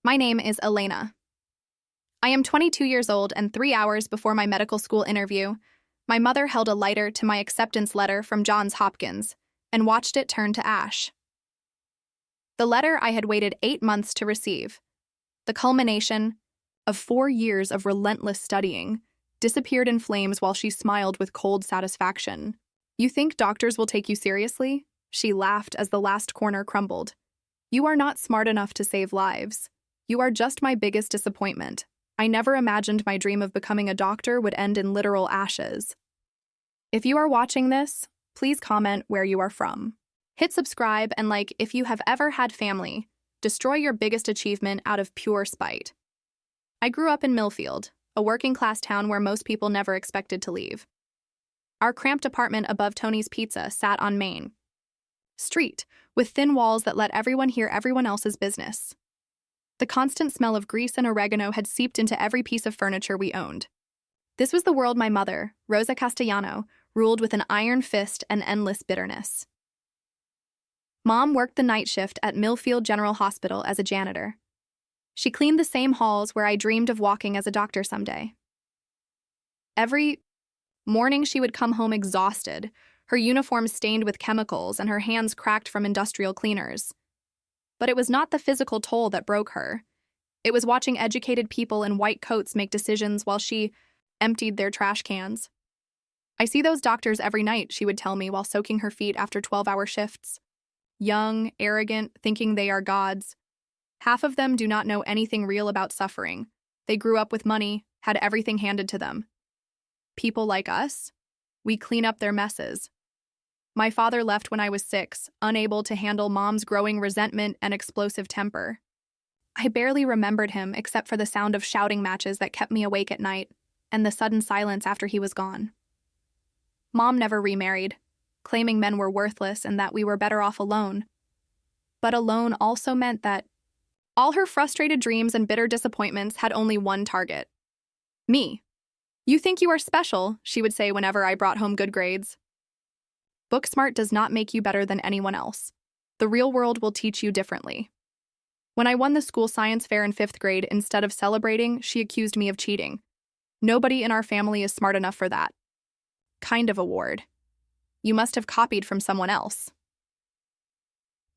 My name is Elena. I am 22 years old, and 3 hours before my medical school interview, my mother held a lighter to my acceptance letter from Johns Hopkins and watched it turn to ash. The letter I had waited 8 months to receive, the culmination of 4 years of relentless studying, disappeared in flames while she smiled with cold satisfaction. "You think doctors will take you seriously?" She laughed as the last corner crumbled. "You are not smart enough to save lives. You are just my biggest disappointment. I never imagined my dream of becoming a doctor would end in literal ashes." If you are watching this, please comment where you are from. Hit subscribe and like if you have ever had family. Destroy your biggest achievement out of pure spite. I grew up in Millfield, a working-class town where most people never expected to leave. Our cramped apartment above Tony's Pizza sat on Main Street, with thin walls that let everyone hear everyone else's business. The constant smell of grease and oregano had seeped into every piece of furniture we owned. This was the world my mother, Rosa Castellano, ruled with an iron fist and endless bitterness. Mom worked the night shift at Millfield General Hospital as a janitor. She cleaned the same halls where I dreamed of walking as a doctor someday. Every morning she would come home exhausted, her uniform stained with chemicals and her hands cracked from industrial cleaners. But it was not the physical toll that broke her. It was watching educated people in white coats make decisions while she emptied their trash cans. "I see those doctors every night," she would tell me while soaking her feet after 12-hour shifts. Young, arrogant, thinking they are gods. Half of them do not know anything real about suffering. They grew up with money, had everything handed to them. People like us, we clean up their messes. My father left when I was 6, unable to handle Mom's growing resentment and explosive temper. I barely remembered him except for the sound of shouting matches that kept me awake at night, and the sudden silence after he was gone. Mom never remarried, claiming men were worthless and that we were better off alone. But alone also meant that all her frustrated dreams and bitter disappointments had only one target: me. "You think you are special," she would say whenever I brought home good grades. "Book smart does not make you better than anyone else. The real world will teach you differently." When I won the school science fair in 5th grade, instead of celebrating, she accused me of cheating. "Nobody in our family is smart enough for that kind of award. You must have copied from someone else."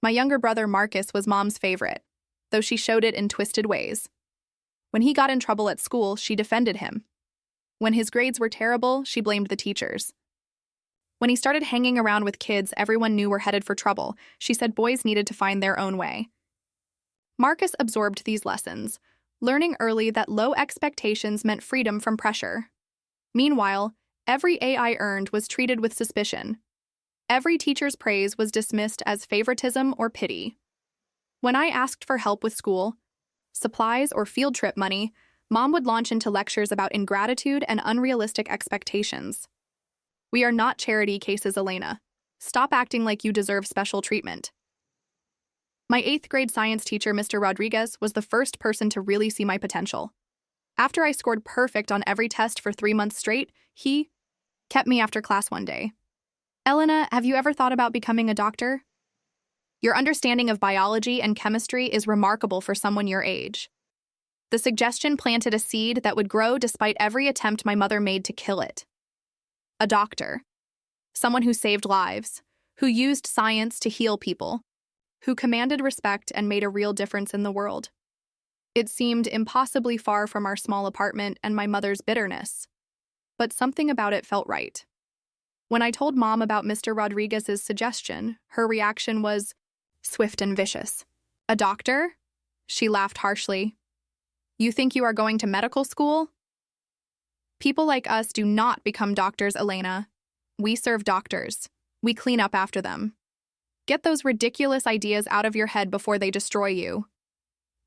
My younger brother Marcus was Mom's favorite, though she showed it in twisted ways. When he got in trouble at school, she defended him. When his grades were terrible, she blamed the teachers. When he started hanging around with kids everyone knew were headed for trouble, she said boys needed to find their own way. Marcus absorbed these lessons, learning early that low expectations meant freedom from pressure. Meanwhile, every A I earned was treated with suspicion. Every teacher's praise was dismissed as favoritism or pity. When I asked for help with school, supplies, or field trip money, Mom would launch into lectures about ingratitude and unrealistic expectations. "We are not charity cases, Elena. Stop acting like you deserve special treatment." My 8th grade science teacher, Mr. Rodriguez, was the first person to really see my potential. After I scored perfect on every test for 3 months straight, he kept me after class one day. "Elena, have you ever thought about becoming a doctor? Your understanding of biology and chemistry is remarkable for someone your age." The suggestion planted a seed that would grow despite every attempt my mother made to kill it. A doctor. Someone who saved lives, who used science to heal people, who commanded respect and made a real difference in the world. It seemed impossibly far from our small apartment and my mother's bitterness, but something about it felt right. When I told Mom about Mr. Rodriguez's suggestion, her reaction was swift and vicious. "A doctor?" She laughed harshly. "You think you are going to medical school? People like us do not become doctors, Elena. We serve doctors. We clean up after them. Get those ridiculous ideas out of your head before they destroy you."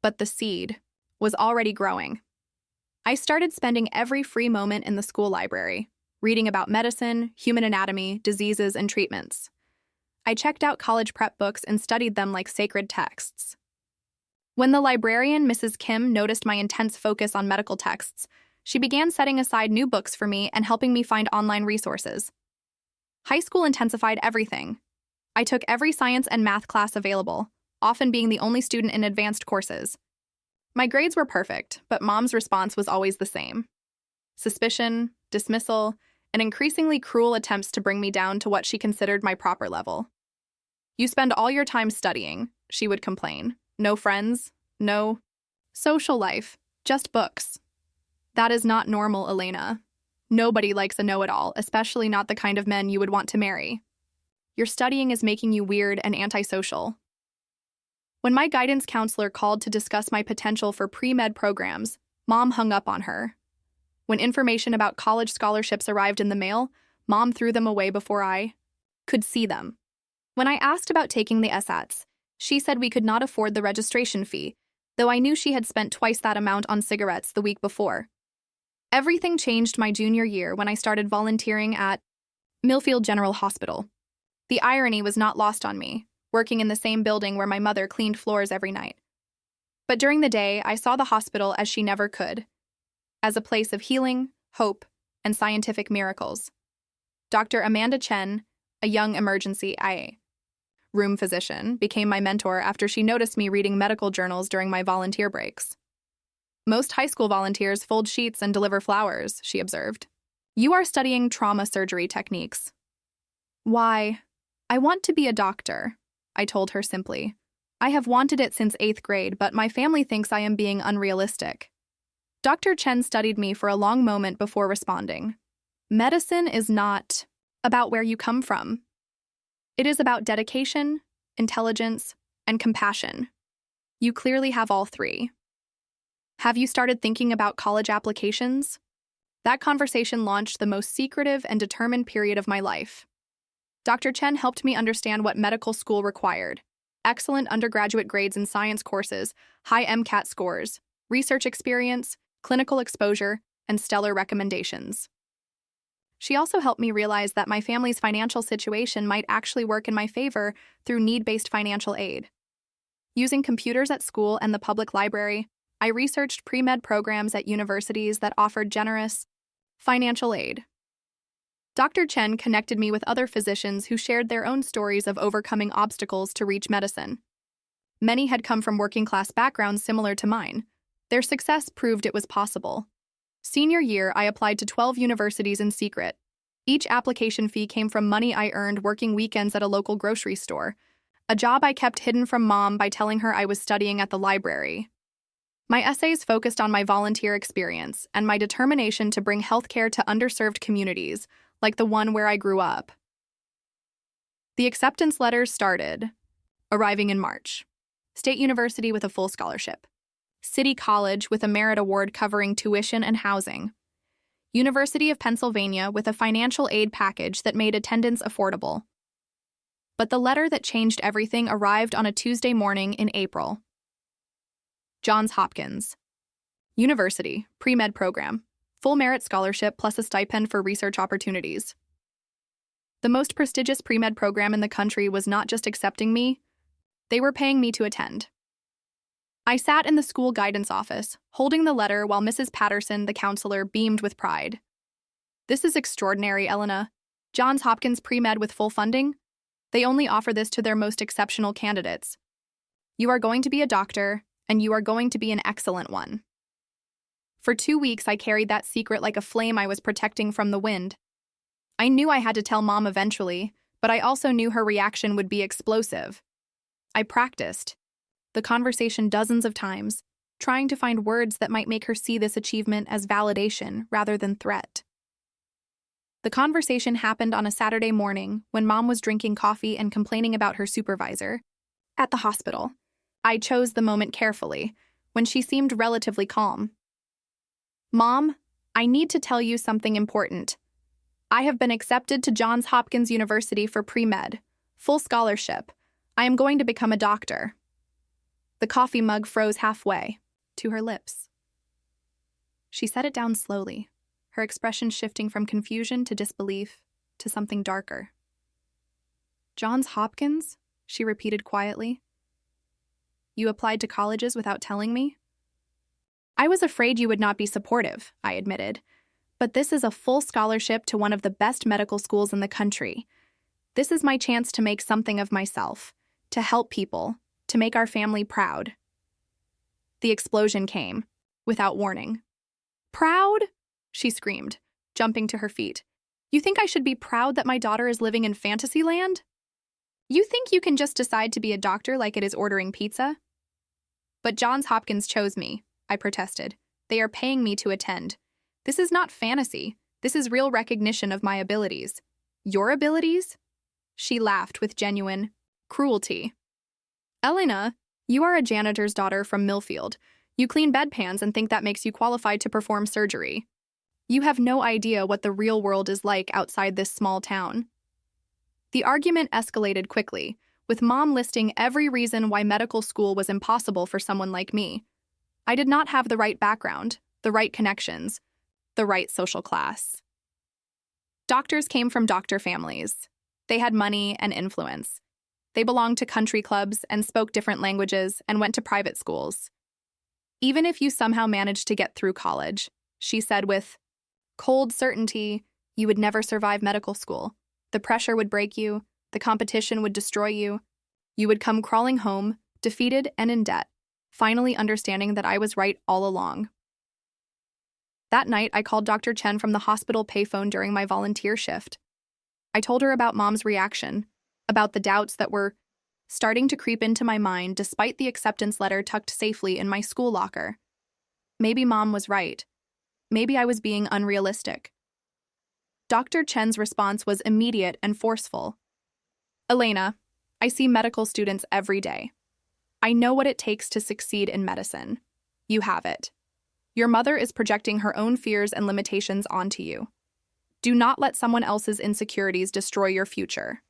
But the seed was already growing. I started spending every free moment in the school library, reading about medicine, human anatomy, diseases, and treatments. I checked out college prep books and studied them like sacred texts. When the librarian, Mrs. Kim, noticed my intense focus on medical texts, she began setting aside new books for me and helping me find online resources. High school intensified everything. I took every science and math class available, often being the only student in advanced courses. My grades were perfect, but Mom's response was always the same: suspicion, dismissal, and increasingly cruel attempts to bring me down to what she considered my proper level. "You spend all your time studying," she would complain. "No friends, no social life, just books. That is not normal, Elena. Nobody likes a know-it-all, especially not the kind of men you would want to marry. Your studying is making you weird and antisocial." When my guidance counselor called to discuss my potential for pre-med programs, Mom hung up on her. When information about college scholarships arrived in the mail, Mom threw them away before I could see them. When I asked about taking the SATs, she said we could not afford the registration fee, though I knew she had spent twice that amount on cigarettes the week before. Everything changed my junior year when I started volunteering at Millfield General Hospital. The irony was not lost on me, working in the same building where my mother cleaned floors every night. But during the day, I saw the hospital as she never could, as a place of healing, hope, and scientific miracles. Dr. Amanda Chen, a young emergency IA room physician, became my mentor after she noticed me reading medical journals during my volunteer breaks. "Most high school volunteers fold sheets and deliver flowers," she observed. "You are studying trauma surgery techniques." "Why, I want to be a doctor," I told her simply. "I have wanted it since 8th grade, but my family thinks I am being unrealistic." Dr. Chen studied me for a long moment before responding. "Medicine is not about where you come from. It is about dedication, intelligence, and compassion. You clearly have all three. Have you started thinking about college applications?" That conversation launched the most secretive and determined period of my life. Dr. Chen helped me understand what medical school required: excellent undergraduate grades in science courses, high MCAT scores, research experience, clinical exposure, and stellar recommendations. She also helped me realize that my family's financial situation might actually work in my favor through need-based financial aid. Using computers at school and the public library, I researched pre-med programs at universities that offered generous financial aid. Dr. Chen connected me with other physicians who shared their own stories of overcoming obstacles to reach medicine. Many had come from working-class backgrounds similar to mine. Their success proved it was possible. Senior year, I applied to 12 universities in secret. Each application fee came from money I earned working weekends at a local grocery store, a job I kept hidden from Mom by telling her I was studying at the library. My essays focused on my volunteer experience and my determination to bring healthcare to underserved communities, like the one where I grew up. The acceptance letters started arriving in March. State University with a full scholarship. City College with a merit award covering tuition and housing. University of Pennsylvania with a financial aid package that made attendance affordable. But the letter that changed everything arrived on a Tuesday morning in April. Johns Hopkins University, pre-med program, full merit scholarship plus a stipend for research opportunities. The most prestigious pre-med program in the country was not just accepting me, they were paying me to attend. I sat in the school guidance office, holding the letter while Mrs. Patterson, the counselor, beamed with pride. "This is extraordinary, Elena. Johns Hopkins pre-med with full funding? They only offer this to their most exceptional candidates. You are going to be a doctor, and you are going to be an excellent one." For 2 weeks, I carried that secret like a flame I was protecting from the wind. I knew I had to tell Mom eventually, but I also knew her reaction would be explosive. I practiced the conversation dozens of times, trying to find words that might make her see this achievement as validation rather than threat. The conversation happened on a Saturday morning when Mom was drinking coffee and complaining about her supervisor at the hospital. I chose the moment carefully, when she seemed relatively calm. "Mom, I need to tell you something important. I have been accepted to Johns Hopkins University for pre-med, full scholarship. I am going to become a doctor." The coffee mug froze halfway to her lips. She set it down slowly, her expression shifting from confusion to disbelief to something darker. "Johns Hopkins?" she repeated quietly. "You applied to colleges without telling me?" "I was afraid you would not be supportive," I admitted. "But this is a full scholarship to one of the best medical schools in the country. This is my chance to make something of myself, to help people, to make our family proud." The explosion came, without warning. Proud? She screamed, jumping to her feet. You think I should be proud that my daughter is living in Fantasyland? You think you can just decide to be a doctor like it is ordering pizza? But Johns Hopkins chose me, I protested. They are paying me to attend. This is not fantasy. This is real recognition of my abilities. Your abilities? She laughed with genuine cruelty. Elena, you are a janitor's daughter from Millfield. You clean bedpans and think that makes you qualified to perform surgery. You have no idea what the real world is like outside this small town. The argument escalated quickly, with Mom listing every reason why medical school was impossible for someone like me. I did not have the right background, the right connections, the right social class. Doctors came from doctor families. They had money and influence. They belonged to country clubs and spoke different languages and went to private schools. Even if you somehow managed to get through college, she said with cold certainty, you would never survive medical school. The pressure would break you, the competition would destroy you. You would come crawling home, defeated and in debt, finally understanding that I was right all along. That night, I called Dr. Chen from the hospital payphone during my volunteer shift. I told her about Mom's reaction, about the doubts that were starting to creep into my mind despite the acceptance letter tucked safely in my school locker. Maybe Mom was right. Maybe I was being unrealistic. Dr. Chen's response was immediate and forceful. Elena, I see medical students every day. I know what it takes to succeed in medicine. You have it. Your mother is projecting her own fears and limitations onto you. Do not let someone else's insecurities destroy your future.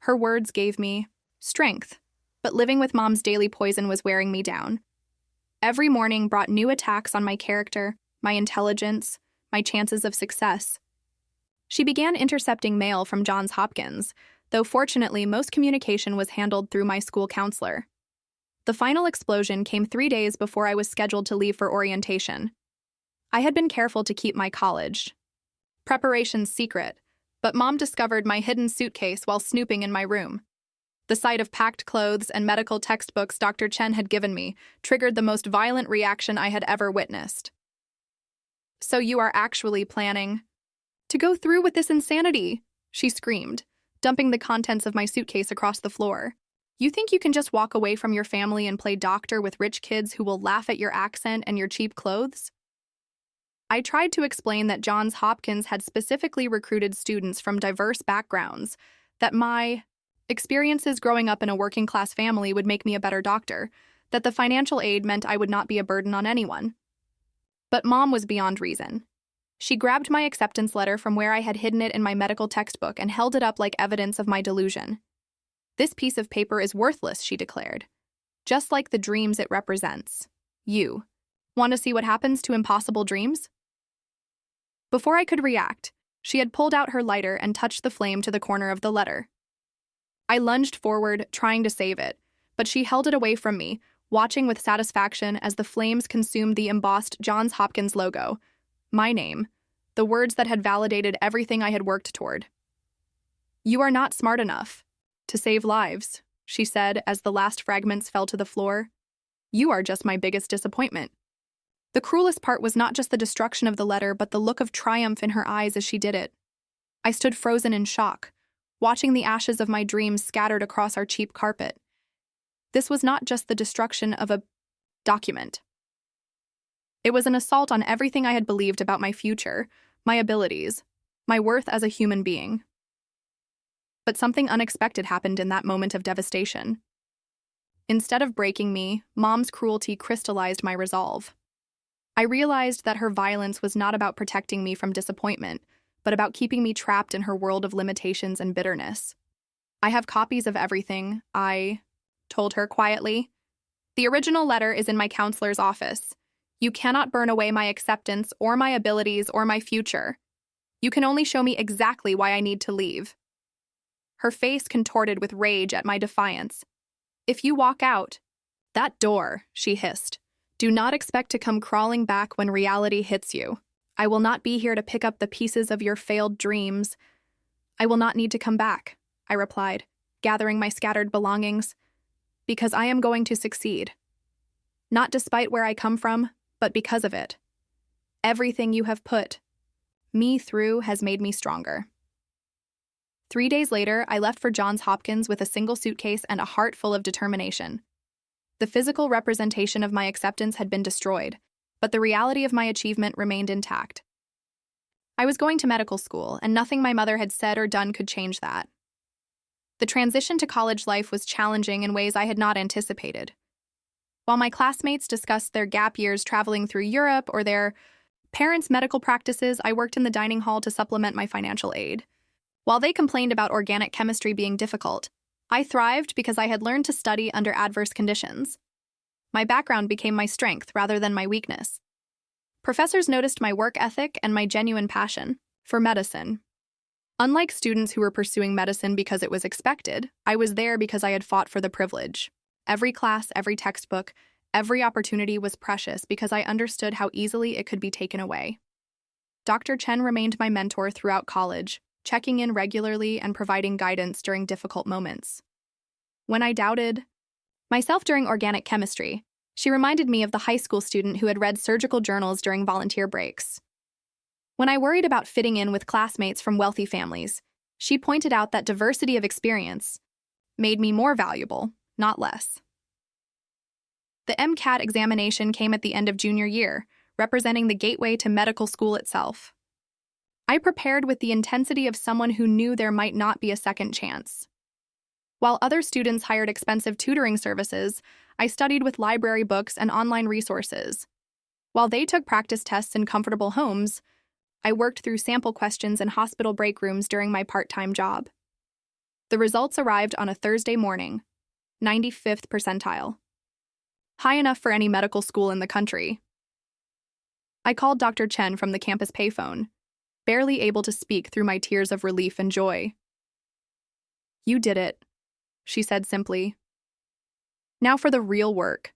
Her words gave me strength, but living with Mom's daily poison was wearing me down. Every morning brought new attacks on my character, my intelligence, my chances of success. She began intercepting mail from Johns Hopkins, though fortunately most communication was handled through my school counselor. The final explosion came 3 days before I was scheduled to leave for orientation. I had been careful to keep my college preparations secret, but Mom discovered my hidden suitcase while snooping in my room. The sight of packed clothes and medical textbooks Dr. Chen had given me triggered the most violent reaction I had ever witnessed. So you are actually planning to go through with this insanity, she screamed, dumping the contents of my suitcase across the floor. You think you can just walk away from your family and play doctor with rich kids who will laugh at your accent and your cheap clothes? I tried to explain that Johns Hopkins had specifically recruited students from diverse backgrounds, that my experiences growing up in a working-class family would make me a better doctor, that the financial aid meant I would not be a burden on anyone. But Mom was beyond reason. She grabbed my acceptance letter from where I had hidden it in my medical textbook and held it up like evidence of my delusion. This piece of paper is worthless, she declared. Just like the dreams it represents. You want to see what happens to impossible dreams? Before I could react, she had pulled out her lighter and touched the flame to the corner of the letter. I lunged forward, trying to save it, but she held it away from me, watching with satisfaction as the flames consumed the embossed Johns Hopkins logo, my name, the words that had validated everything I had worked toward. You are not smart enough to save lives, she said as the last fragments fell to the floor. You are just my biggest disappointment. The cruelest part was not just the destruction of the letter, but the look of triumph in her eyes as she did it. I stood frozen in shock, watching the ashes of my dreams scattered across our cheap carpet. This was not just the destruction of a document. It was an assault on everything I had believed about my future, my abilities, my worth as a human being. But something unexpected happened in that moment of devastation. Instead of breaking me, Mom's cruelty crystallized my resolve. I realized that her violence was not about protecting me from disappointment, but about keeping me trapped in her world of limitations and bitterness. I have copies of everything, I told her quietly. The original letter is in my counselor's office. You cannot burn away my acceptance or my abilities or my future. You can only show me exactly why I need to leave. Her face contorted with rage at my defiance. If you walk out, that door, she hissed. Do not expect to come crawling back when reality hits you. I will not be here to pick up the pieces of your failed dreams. I will not need to come back, I replied, gathering my scattered belongings, because I am going to succeed. Not despite where I come from, but because of it. Everything you have put me through has made me stronger. 3 days later, I left for Johns Hopkins with a single suitcase and a heart full of determination. The physical representation of my acceptance had been destroyed, but the reality of my achievement remained intact. I was going to medical school, and nothing my mother had said or done could change that. The transition to college life was challenging in ways I had not anticipated. While my classmates discussed their gap years traveling through Europe or their parents' medical practices, I worked in the dining hall to supplement my financial aid. While they complained about organic chemistry being difficult, I thrived because I had learned to study under adverse conditions. My background became my strength rather than my weakness. Professors noticed my work ethic and my genuine passion for medicine. Unlike students who were pursuing medicine because it was expected, I was there because I had fought for the privilege. Every class, every textbook, every opportunity was precious because I understood how easily it could be taken away. Dr. Chen remained my mentor throughout college, checking in regularly and providing guidance during difficult moments. When I doubted myself during organic chemistry, she reminded me of the high school student who had read surgical journals during volunteer breaks. When I worried about fitting in with classmates from wealthy families, she pointed out that diversity of experience made me more valuable, not less. The MCAT examination came at the end of junior year, representing the gateway to medical school itself. I prepared with the intensity of someone who knew there might not be a second chance. While other students hired expensive tutoring services, I studied with library books and online resources. While they took practice tests in comfortable homes, I worked through sample questions in hospital break rooms during my part-time job. The results arrived on a Thursday morning, 95th percentile. High enough for any medical school in the country. I called Dr. Chen from the campus payphone, barely able to speak through my tears of relief and joy. "You did it," she said simply. Now for the real work.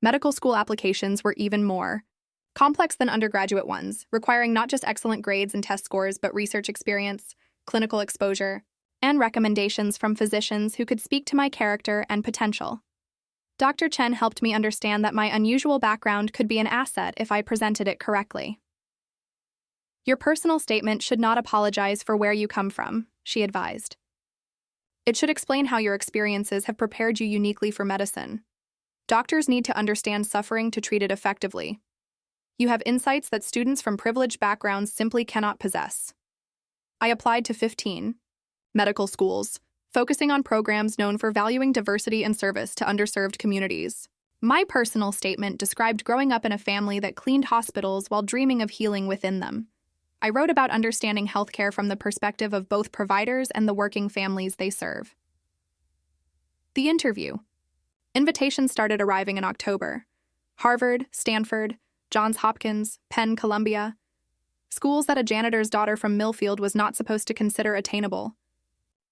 Medical school applications were even more complex than undergraduate ones, requiring not just excellent grades and test scores, but research experience, clinical exposure, and recommendations from physicians who could speak to my character and potential. Dr. Chen helped me understand that my unusual background could be an asset if I presented it correctly. Your personal statement should not apologize for where you come from, she advised. It should explain how your experiences have prepared you uniquely for medicine. Doctors need to understand suffering to treat it effectively. You have insights that students from privileged backgrounds simply cannot possess. I applied to 15 medical schools, focusing on programs known for valuing diversity and service to underserved communities. My personal statement described growing up in a family that cleaned hospitals while dreaming of healing within them. I wrote about understanding healthcare from the perspective of both providers and the working families they serve. The interview. Invitations started arriving in October. Harvard, Stanford, Johns Hopkins, Penn, Columbia. Schools that a janitor's daughter from Millfield was not supposed to consider attainable.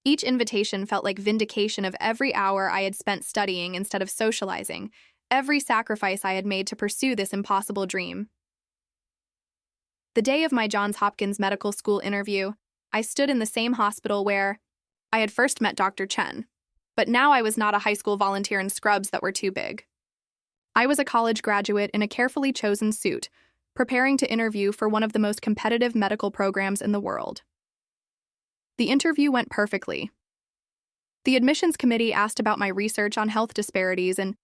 Each invitation felt like vindication of every hour I had spent studying instead of socializing, every sacrifice I had made to pursue this impossible dream. The day of my Johns Hopkins Medical School interview, I stood in the same hospital where I had first met Dr. Chen, but now I was not a high school volunteer in scrubs that were too big. I was a college graduate in a carefully chosen suit, preparing to interview for one of the most competitive medical programs in the world. The interview went perfectly. The admissions committee asked about my research on health disparities in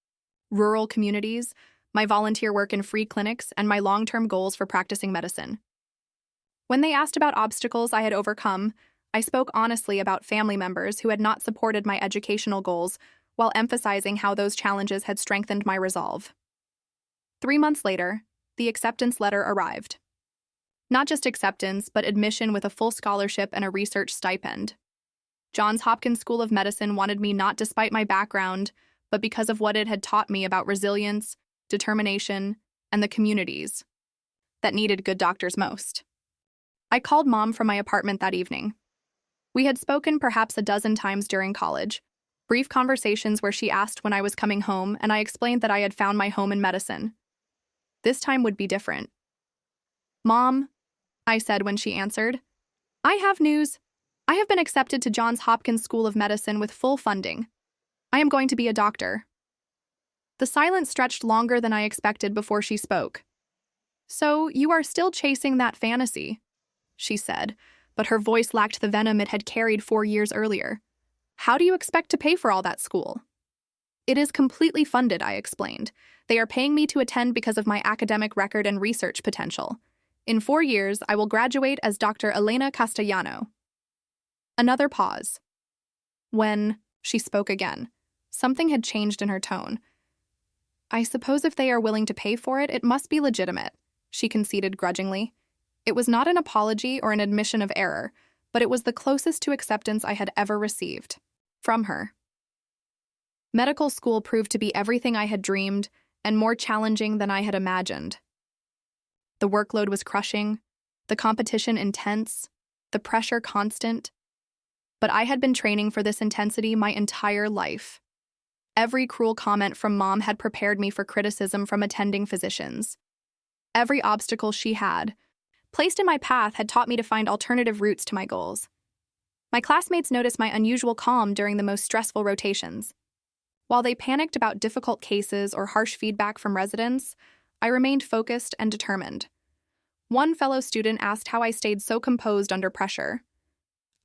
rural communities, my volunteer work in free clinics, and my long-term goals for practicing medicine. When they asked about obstacles I had overcome, I spoke honestly about family members who had not supported my educational goals, while emphasizing how those challenges had strengthened my resolve. 3 months later, the acceptance letter arrived. Not just acceptance, but admission with a full scholarship and a research stipend. Johns Hopkins School of Medicine wanted me not despite my background, but because of what it had taught me about resilience, determination, and the communities that needed good doctors most. I called Mom from my apartment that evening. We had spoken perhaps a dozen times during college, brief conversations where she asked when I was coming home, and I explained that I had found my home in medicine. This time would be different. "Mom," I said when she answered, "I have news. I have been accepted to Johns Hopkins School of Medicine with full funding. I am going to be a doctor." The silence stretched longer than I expected before she spoke. "So, you are still chasing that fantasy," she said, but her voice lacked the venom it had carried 4 years earlier. "How do you expect to pay for all that school?" "It is completely funded," I explained. "They are paying me to attend because of my academic record and research potential. In 4 years, I will graduate as Dr. Elena Castellano." Another pause. When she spoke again, something had changed in her tone. "I suppose if they are willing to pay for it, it must be legitimate," she conceded grudgingly. It was not an apology or an admission of error, but it was the closest to acceptance I had ever received. From her. Medical school proved to be everything I had dreamed, and more challenging than I had imagined. The workload was crushing, the competition intense, the pressure constant. But I had been training for this intensity my entire life. Every cruel comment from Mom had prepared me for criticism from attending physicians. Every obstacle she had placed in my path had taught me to find alternative routes to my goals. My classmates noticed my unusual calm during the most stressful rotations. While they panicked about difficult cases or harsh feedback from residents, I remained focused and determined. One fellow student asked how I stayed so composed under pressure.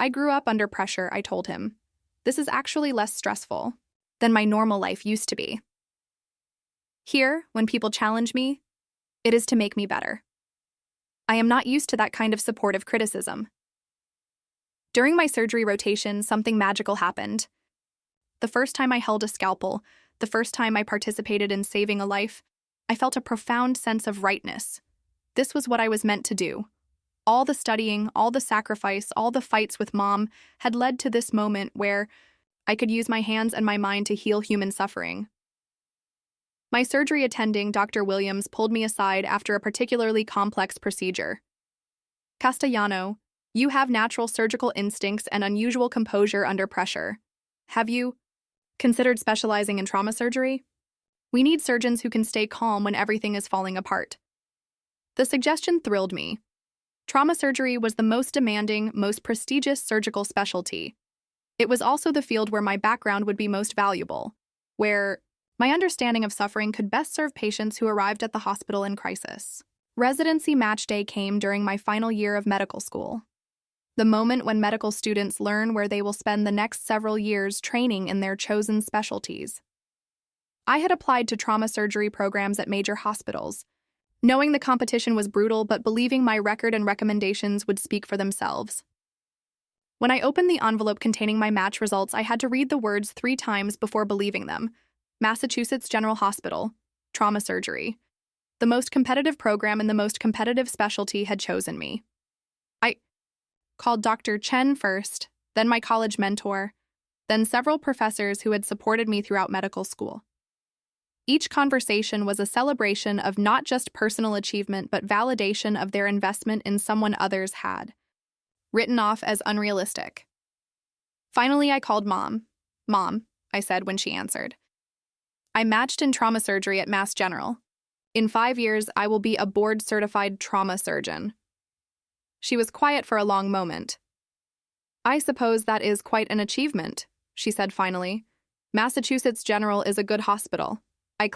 "I grew up under pressure," I told him. "This is actually less stressful than my normal life used to be." Here, when people challenge me, it is to make me better. I am not used to that kind of supportive criticism. During my surgery rotation, something magical happened. The first time I held a scalpel, the first time I participated in saving a life, I felt a profound sense of rightness. This was what I was meant to do. All the studying, all the sacrifice, all the fights with Mom had led to this moment where I could use my hands and my mind to heal human suffering. My surgery attending, Dr. Williams, pulled me aside after a particularly complex procedure. "Castellano, you have natural surgical instincts and unusual composure under pressure. Have you considered specializing in trauma surgery? We need surgeons who can stay calm when everything is falling apart." The suggestion thrilled me. Trauma surgery was the most demanding, most prestigious surgical specialty. It was also the field where my background would be most valuable, where my understanding of suffering could best serve patients who arrived at the hospital in crisis. Residency match day came during my final year of medical school. The moment when medical students learn where they will spend the next several years training in their chosen specialties. I had applied to trauma surgery programs at major hospitals, knowing the competition was brutal but believing my record and recommendations would speak for themselves. When I opened the envelope containing my match results, I had to read the words 3 times before believing them. Massachusetts General Hospital, trauma surgery. The most competitive program in the most competitive specialty had chosen me. I called Dr. Chen first, then my college mentor, then several professors who had supported me throughout medical school. Each conversation was a celebration of not just personal achievement but validation of their investment in someone others had. Written off as unrealistic. Finally, I called Mom. "Mom," I said when she answered. "I matched in trauma surgery at Mass General. In 5 years, I will be a board-certified trauma surgeon." She was quiet for a long moment. "I suppose that is quite an achievement," she said finally. "Massachusetts General is a good hospital. I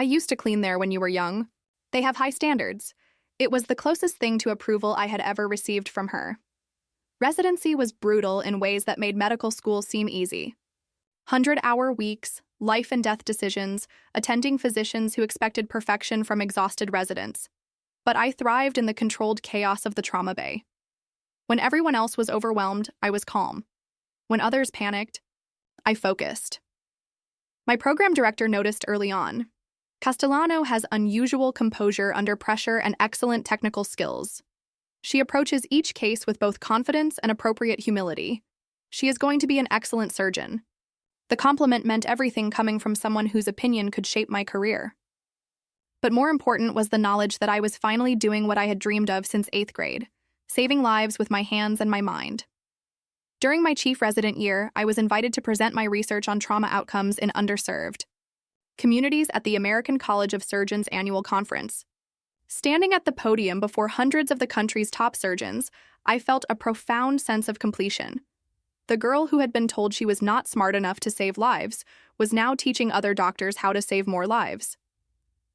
used to clean there when you were young. They have high standards." It was the closest thing to approval I had ever received from her. Residency was brutal in ways that made medical school seem easy. 100-hour weeks, life and death decisions, attending physicians who expected perfection from exhausted residents. But I thrived in the controlled chaos of the trauma bay. When everyone else was overwhelmed, I was calm. When others panicked, I focused. My program director noticed early on. Castellano has unusual composure under pressure and excellent technical skills. She approaches each case with both confidence and appropriate humility. She is going to be an excellent surgeon. The compliment meant everything coming from someone whose opinion could shape my career. But more important was the knowledge that I was finally doing what I had dreamed of since 8th grade, saving lives with my hands and my mind. During my chief resident year, I was invited to present my research on trauma outcomes in underserved communities at the American College of Surgeons annual conference. Standing at the podium before hundreds of the country's top surgeons, I felt a profound sense of completion. The girl who had been told she was not smart enough to save lives was now teaching other doctors how to save more lives.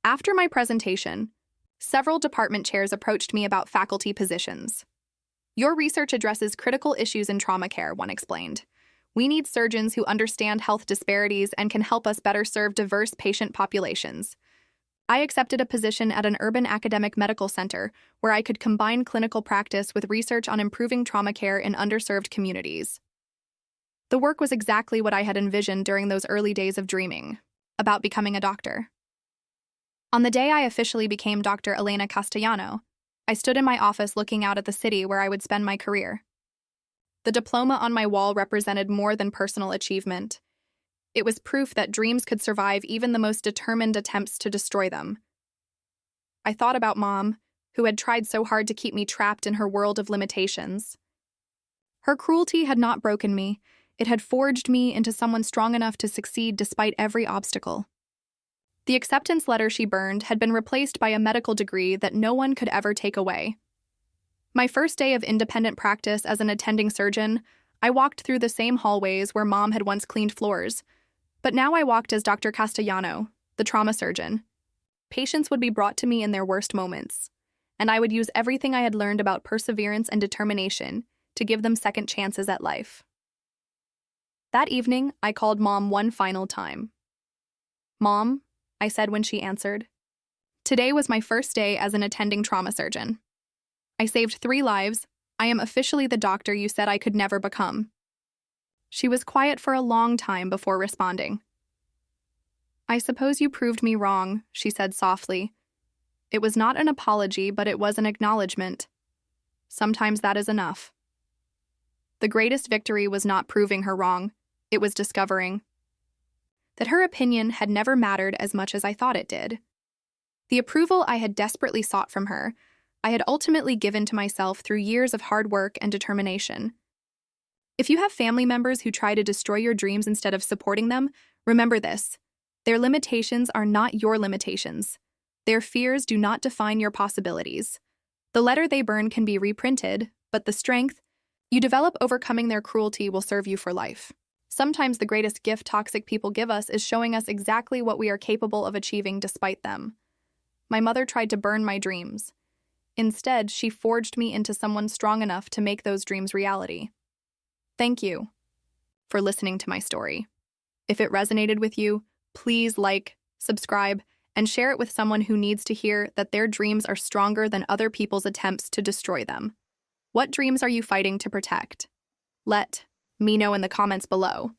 After my presentation, several department chairs approached me about faculty positions. Your research addresses critical issues in trauma care, one explained. We need surgeons who understand health disparities and can help us better serve diverse patient populations. I accepted a position at an urban academic medical center where I could combine clinical practice with research on improving trauma care in underserved communities. The work was exactly what I had envisioned during those early days of dreaming about becoming a doctor. On the day I officially became Dr. Elena Castellano, I stood in my office looking out at the city where I would spend my career. The diploma on my wall represented more than personal achievement. It was proof that dreams could survive even the most determined attempts to destroy them. I thought about Mom, who had tried so hard to keep me trapped in her world of limitations. Her cruelty had not broken me. It had forged me into someone strong enough to succeed despite every obstacle. The acceptance letter she burned had been replaced by a medical degree that no one could ever take away. My first day of independent practice as an attending surgeon, I walked through the same hallways where Mom had once cleaned floors. But now I walked as Dr. Castellano, the trauma surgeon. Patients would be brought to me in their worst moments, and I would use everything I had learned about perseverance and determination to give them second chances at life. That evening, I called Mom one final time. "Mom," I said when she answered. "Today was my first day as an attending trauma surgeon. I saved 3 lives. I am officially the doctor you said I could never become." She was quiet for a long time before responding. "I suppose you proved me wrong," she said softly. It was not an apology, but it was an acknowledgement. Sometimes that is enough. The greatest victory was not proving her wrong. It was discovering that her opinion had never mattered as much as I thought it did. The approval I had desperately sought from her, I had ultimately given to myself through years of hard work and determination. If you have family members who try to destroy your dreams instead of supporting them, remember this: their limitations are not your limitations. Their fears do not define your possibilities. The letter they burn can be reprinted, but the strength you develop overcoming their cruelty will serve you for life. Sometimes the greatest gift toxic people give us is showing us exactly what we are capable of achieving despite them. My mother tried to burn my dreams. Instead, she forged me into someone strong enough to make those dreams reality. Thank you for listening to my story. If it resonated with you, please like, subscribe, and share it with someone who needs to hear that their dreams are stronger than other people's attempts to destroy them. What dreams are you fighting to protect? Let me know in the comments below.